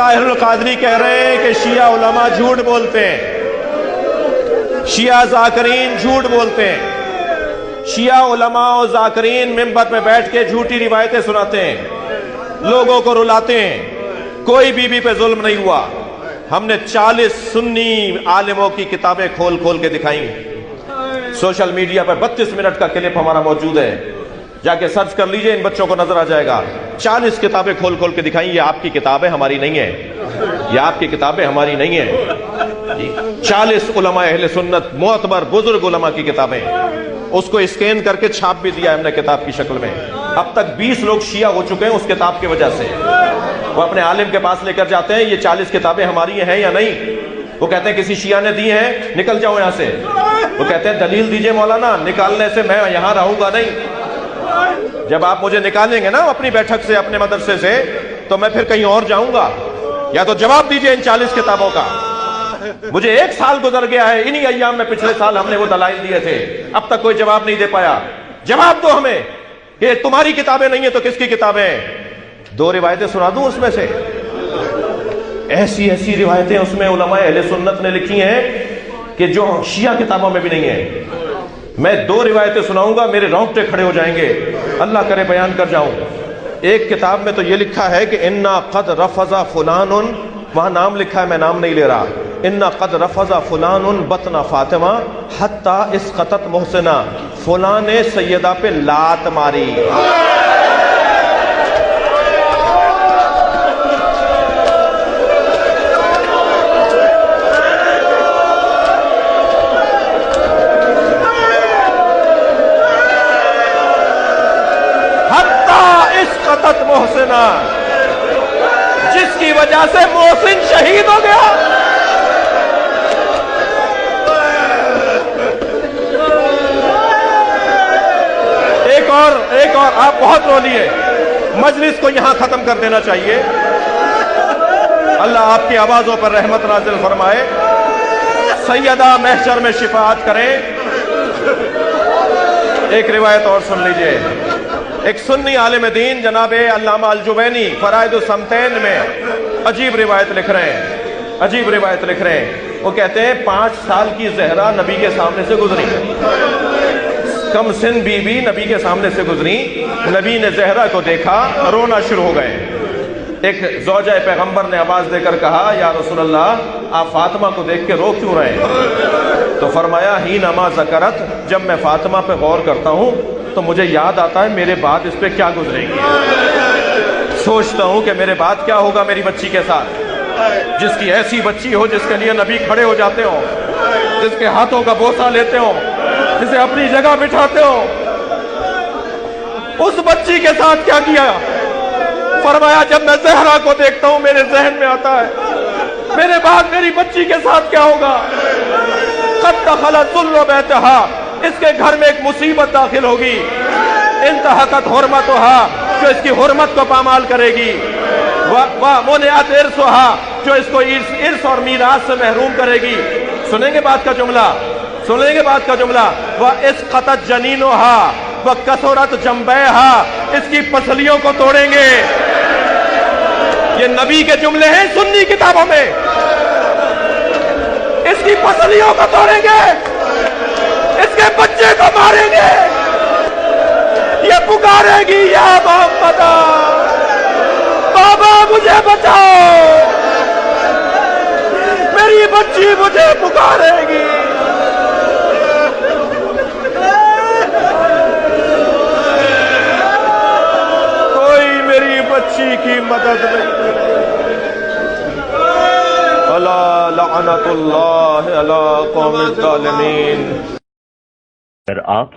ताहिरुल कादरी कह रहे हैं कि शिया उलमा झूठ बोलते हैं, शिया जाकरीन झूठ बोलते हैं। शिया उलमा और जाकरीन मिंबर पे बैठ के झूठी रिवायतें सुनाते हैं, लोगों को रुलाते हैं। कोई बीबी पे जुल्म नहीं हुआ। हमने 40 सुन्नी आलिमों की किताबें खोल खोल के दिखाई। सोशल मीडिया पर 32 मिनट का क्लिप हमारा मौजूद है, जाके सर्च कर लीजिए, इन बच्चों को नजर आ जाएगा। 40 किताबें खोल खोल के दिखाई। ये आपकी किताबें, हमारी नहीं है। ये आपकी किताबें, हमारी नहीं है। 40 उलमा अहले सुन्नत, मोअतबर बुजुर्ग उलमा की किताबें, उसको स्कैन करके छाप भी दिया हमने किताब की शक्ल में। अब तक 20 लोग शिया हो चुके हैं उस किताब की वजह से। वो अपने आलिम के पास लेकर जाते हैं, ये 40 किताबें हमारी हैं या नहीं। वो कहते हैं किसी शिया ने दी हैं, निकल जाओ यहां से। वो कहते हैं दलील दीजिए मौलाना, निकालने से मैं यहां रहूंगा नहीं। जब आप मुझे निकालेंगे ना अपनी बैठक से, अपने मदरसे से, तो मैं फिर कहीं और जाऊंगा। या तो जवाब दीजिए इन 40 किताबों का। मुझे 1 साल गुजर गया है, इन्हीं अय्याम में पिछले साल हमने वो दलाइल दिए थे, अब तक कोई जवाब नहीं दे पाया। जवाब दो हमें कि तुम्हारी किताबें नहीं है तो किसकी किताबें? 2 रिवायतें सुना दूं उसमें से? ऐसी ऐसी रिवायतें उसमें उलमा अहले सुन्नत ने लिखी हैं कि जो शिया किताबों में भी नहीं है। मैं 2 रिवायतें सुनाऊंगा, मेरे रोंगटे खड़े हो जाएंगे, अल्लाह करे बयान कर जाऊं। एक किताब में तो ये लिखा है कि इन्ना कद रफजा फुलानुन, वहां नाम लिखा है, मैं नाम नहीं ले रहा। इन्ना कद रफजा फुलानुन बतना फातिमा हत्ता इसकतत मोहसिना, फुलां ने सैयदा पे लात मारी। मोहसिना, जिसकी वजह से मोहसिन शहीद हो गया। एक और आप बहुत रो लिए, मजलिस को यहां खत्म कर देना चाहिए। अल्लाह आपकी आवाजों पर रहमत नाजिल फरमाए, सैयदा महशर में शिफाअत करें। एक रिवायत और सुन लीजिए। एक सुन्नी आलिम दीन जनाबे अल्लामा अल-जुवैनी फराइद समतैन में अजीब रिवायत लिख रहे हैं, अजीब रिवायत लिख रहे हैं। वो कहते हैं 5 साल की ज़हरा नबी के सामने से गुजरी, कम सिन बीबी नबी के सामने से गुजरी। नबी ने ज़हरा को देखा, रोना शुरू हो गए। एक ज़ौजा पैगंबर ने आवाज देकर कहा, या रसूलल्लाह, आप फातिमा को देख के रो क्यों रहे हैं? तो फरमाया, ही नमा ज़करत, जब मैं फातिमा पे गौर करता हूँ तो मुझे याद आता है मेरे बाद इस पे क्या गुजरेगी। सोचता हूं कि मेरे बाद क्या होगा मेरी बच्ची के साथ, जिसकी ऐसी बच्ची हो जिसके लिए नबी खड़े हो जाते हो, जिसके हाथों का बोसा लेते हो, जिसे अपनी जगह बिठाते हो। उस बच्ची के साथ क्या किया? फरमाया, जब मैं ज़हरा को देखता हूं मेरे जहन में आता है मेरे बाद मेरी बच्ची के साथ क्या होगा। कद दखला ज़ुल्ल बैतहा, इसके घर में एक मुसीबत दाखिल होगी। इंतहकत हुर्मतुहा, जो इसकी हुर्मत को पामाल करेगी। व मुनिअत इर्सुहा, जो इसको इर्स और मीरास से महरूम करेगी। सुनेंगे बात का जुमला, सुनेंगे बात का जुमला। व इसक़तत जनीनुहा व कसरत जंबैहा, इसकी पसलियों को तोड़ेंगे। ये नबी के जुमले हैं सुन्नी किताबों में। इसकी पसलियों को तोड़ेंगे, इसके बच्चे को मारेंगे। ये पुकारेगी, या मोहम्मद, बाबा मुझे बचाओ, मेरी बच्ची मुझे पुकारेगी। कोई मेरी बच्ची की मदद नहीं। अला लअनतुल्लाह अला कौमिज़ ज़ालिमीन। अगर आप